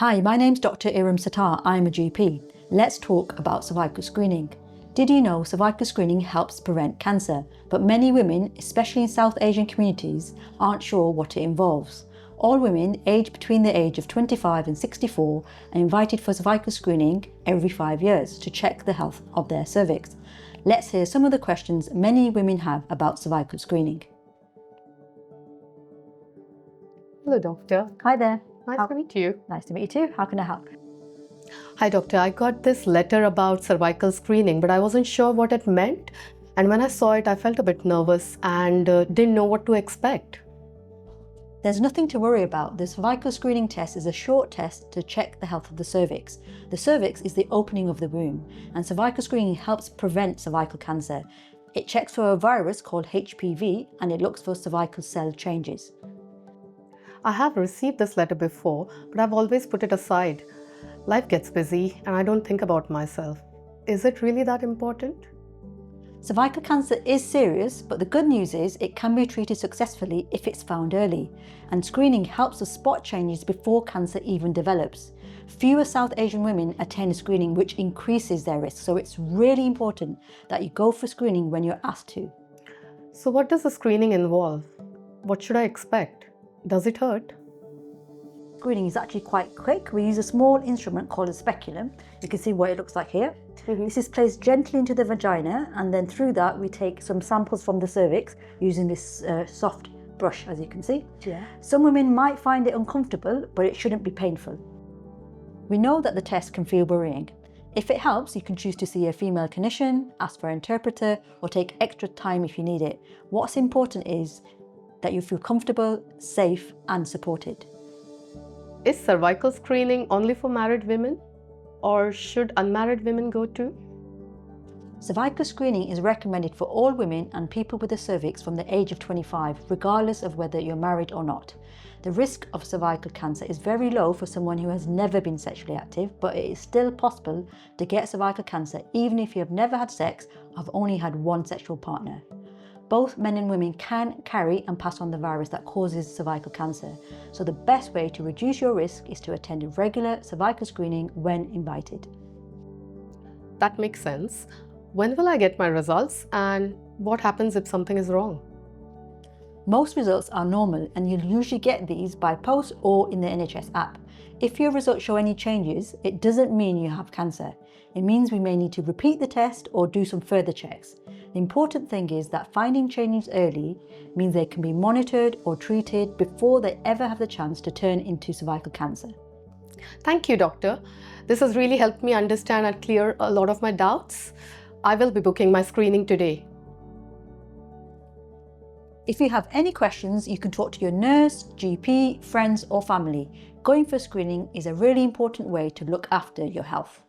Hi, my name's Dr. Iram Sattar. I'm a GP. Let's talk about cervical screening. Did you know cervical screening helps prevent cancer? But many women, especially in South Asian communities, aren't sure what it involves. All women aged between the age of 25 and 64 are invited for cervical screening every 5 years to check the health of their cervix. Let's hear some of the questions many women have about cervical screening. Hello, doctor. Hi there. Nice to meet you. Nice to meet you too. How can I help? Hi, doctor. I got this letter about cervical screening, but I wasn't sure what it meant. And when I saw it, I felt a bit nervous and didn't know what to expect. There's nothing to worry about. The cervical screening test is a short test to check the health of the cervix. The cervix is the opening of the womb, and cervical screening helps prevent cervical cancer. It checks for a virus called HPV and it looks for cervical cell changes. I have received this letter before, but I've always put it aside. Life gets busy and I don't think about myself. Is it really that important? Cervical cancer is serious, but the good news is it can be treated successfully if it's found early, and screening helps us spot changes before cancer even develops. Fewer South Asian women attend screening, which increases their risk, so it's really important that you go for screening when you're asked to. So what does the screening involve? What should I expect? Does it hurt? Screening is actually quite quick. We use a small instrument called a speculum. You can see what it looks like here. This is placed gently into the vagina, and then through that we take some samples from the cervix using this soft brush, as you can see. Yeah. Some women might find it uncomfortable, but it shouldn't be painful. We know that the test can feel worrying. If it helps, you can choose to see a female clinician, ask for an interpreter, or take extra time if you need it. What's important is that you feel comfortable, safe, and supported. Is cervical screening only for married women, or should unmarried women go too? Cervical screening is recommended for all women and people with a cervix from the age of 25, regardless of whether you're married or not. The risk of cervical cancer is very low for someone who has never been sexually active, but it is still possible to get cervical cancer even if you have never had sex or have only had one sexual partner. Both men and women can carry and pass on the virus that causes cervical cancer. So the best way to reduce your risk is to attend a regular cervical screening when invited. That makes sense. When will I get my results, and what happens if something is wrong? Most results are normal, and you'll usually get these by post or in the NHS app. If your results show any changes, it doesn't mean you have cancer. It means we may need to repeat the test or do some further checks. The important thing is that finding changes early means they can be monitored or treated before they ever have the chance to turn into cervical cancer. Thank you, doctor. This has really helped me understand and clear a lot of my doubts. I will be booking my screening today. If you have any questions, you can talk to your nurse, GP, friends or family. Going for screening is a really important way to look after your health.